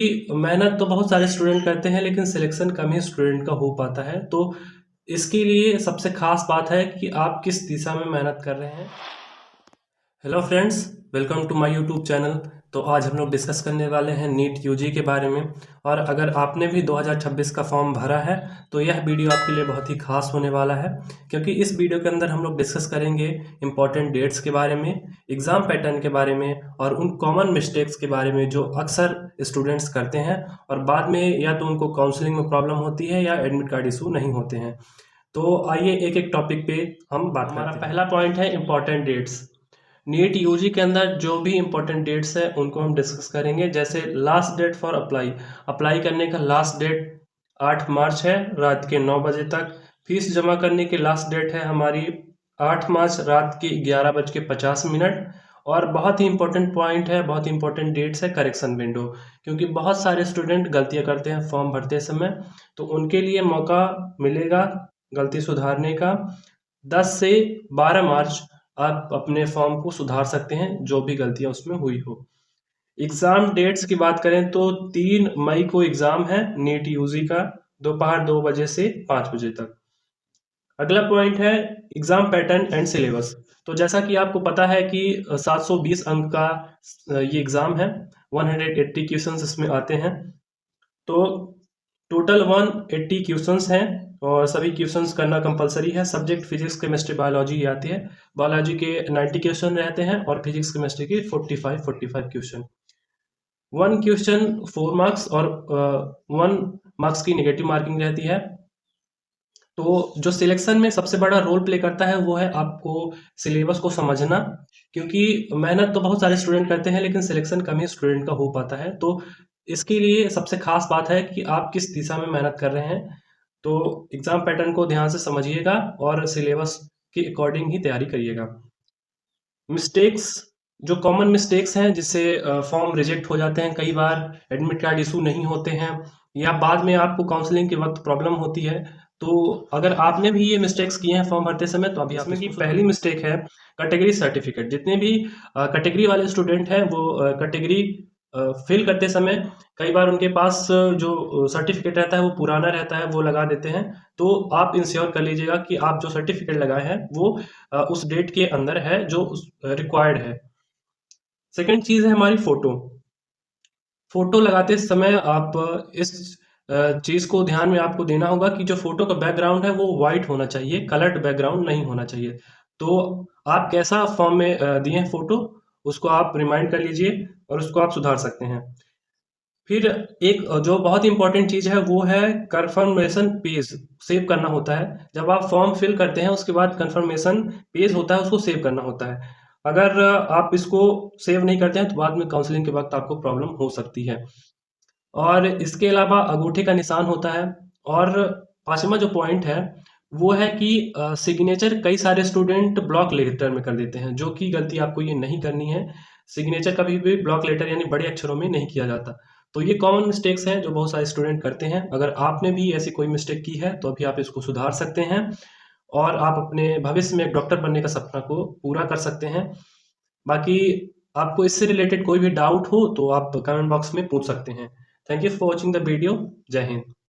कि मेहनत तो बहुत सारे स्टूडेंट करते हैं लेकिन सिलेक्शन कम ही स्टूडेंट का हो पाता है। तो इसके लिए सबसे ख़ास बात है कि आप किस दिशा में मेहनत कर रहे हैं। Hello friends, welcome to my YouTube channel. तो आज हम लोग डिस्कस करने वाले हैं नीट यूजी के बारे में। और अगर आपने भी 2026 का फॉर्म भरा है तो यह वीडियो आपके लिए बहुत ही खास होने वाला है, क्योंकि इस वीडियो के अंदर हम लोग डिस्कस करेंगे इम्पॉर्टेंट डेट्स के बारे में, एग्ज़ाम पैटर्न के बारे में और उन कॉमन मिस्टेक्स के बारे में जो अक्सर स्टूडेंट्स करते हैं और बाद में या तो उनको काउंसलिंग में प्रॉब्लम होती है या एडमिट कार्ड इशू नहीं होते हैं। तो आइए एक एक टॉपिक पे हम बात करते हैं। हमारा पहला पॉइंट है इम्पॉर्टेंट डेट्स। नीट यूजी के अंदर जो भी इम्पोर्टेंट डेट्स है उनको हम डिस्कस करेंगे। जैसे last date for apply, apply करने का लास्ट डेट 8 मार्च है रात के 9 बजे तक। फीस जमा करने की लास्ट डेट है हमारी 8 मार्च रात के 11:50। और बहुत ही इंपॉर्टेंट पॉइंट है, बहुत ही इंपॉर्टेंट डेट्स है करेक्शन विंडो, क्योंकि बहुत सारे स्टूडेंट गलतियां करते हैं फॉर्म भरते समय। तो उनके लिए मौका मिलेगा गलती सुधारने का। 10 से 12 मार्च आप अपने फॉर्म को सुधार सकते हैं जो भी गलतियां उसमें हुई हो। एग्ज़ाम डेट्स की बात करें तो 3 मई को एग्ज़ाम है नीट यूजी का, दोपहर 2 बजे से 5 बजे तक। अगला पॉइंट है एग्ज़ाम पैटर्न एंड सिलेबस। तो जैसा कि आपको पता है कि 720 अंक का ये एग्ज़ाम है, 180 क्वेश्चंस इसमें आते हैं। तो टोटल 180 क्वेश्चंस हैं और सभी क्वेश्चंस करना कंपलसरी है। सब्जेक्ट फिजिक्स केमिस्ट्री बायोलॉजी ये आती है। बायोलॉजी के 90 क्वेश्चन रहते हैं और फिजिक्स केमिस्ट्री के 45 क्वेश्चन। 1 क्वेश्चन 4 मार्क्स और 1 मार्क्स की नेगेटिव मार्किंग रहती है। तो जो सिलेक्शन में सबसे बड़ा रोल प्ले करता है वो है आपको सिलेबस को समझना, क्योंकि मेहनत तो बहुत सारे स्टूडेंट करते हैं लेकिन सिलेक्शन कम ही स्टूडेंट का हो पाता है। तो इसके लिए सबसे खास बात है कि आप किस दिशा में मेहनत कर रहे हैं। तो एग्ज़ाम पैटर्न को ध्यान से समझिएगा और सिलेबस के अकॉर्डिंग ही तैयारी करिएगा। मिस्टेक्स, जो कॉमन मिस्टेक्स हैं जिससे फॉर्म रिजेक्ट हो जाते हैं, कई बार एडमिट कार्ड इशू नहीं होते हैं या बाद में आपको काउंसलिंग के वक्त प्रॉब्लम होती है। तो अगर आपने भी ये मिस्टेक्स किए हैं फॉर्म भरते समय तो अभी आप इसमें की पहली मिस्टेक है कैटेगरी सर्टिफिकेट। जितने भी कैटेगरी वाले स्टूडेंट हैं वो कैटेगरी फिल करते समय कई बार उनके पास जो सर्टिफिकेट रहता है वो पुराना रहता है, वो लगा देते हैं। तो आप इंश्योर कर लीजिएगा कि आप जो सर्टिफिकेट लगाए हैं वो उस डेट के अंदर है जो रिक्वायर्ड है। सेकंड चीज़ है हमारी फ़ोटो। फ़ोटो लगाते समय आप इस चीज़ को ध्यान में आपको देना होगा कि जो फ़ोटो का बैकग्राउंड है वो वाइट होना चाहिए, कलर्ड बैकग्राउंड नहीं होना चाहिए। तो आप कैसा फॉर्म में दिए हैं फ़ोटो, उसको आप रिमाइंड कर लीजिए और उसको आप सुधार सकते हैं। फिर एक जो बहुत इंपॉर्टेंट चीज़ है वो है कन्फर्मेशन पेज सेव करना होता है। जब आप फॉर्म फिल करते हैं उसके बाद कन्फर्मेशन पेज होता है, उसको सेव करना होता है। अगर आप इसको सेव नहीं करते हैं तो बाद में काउंसलिंग के वक्त आपको प्रॉब्लम हो सकती है। और इसके अलावा अंगूठे का निशान होता है। और पाँचवा जो पॉइंट है वो है कि सिग्नेचर कई सारे स्टूडेंट ब्लॉक लेटर में कर देते हैं, जो कि गलती आपको ये नहीं करनी है। सिग्नेचर कभी भी ब्लॉक लेटर यानी बड़े अक्षरों में नहीं किया जाता। तो ये कॉमन मिस्टेक्स हैं जो बहुत सारे स्टूडेंट करते हैं। अगर आपने भी ऐसी कोई मिस्टेक की है तो अभी आप इसको सुधार सकते हैं और आप अपने भविष्य में एक डॉक्टर बनने का सपना को पूरा कर सकते हैं। बाकी आपको इससे रिलेटेड कोई भी डाउट हो तो आप कमेंट बॉक्स में पूछ सकते हैं। Thank you for watching the video. जय हिंद।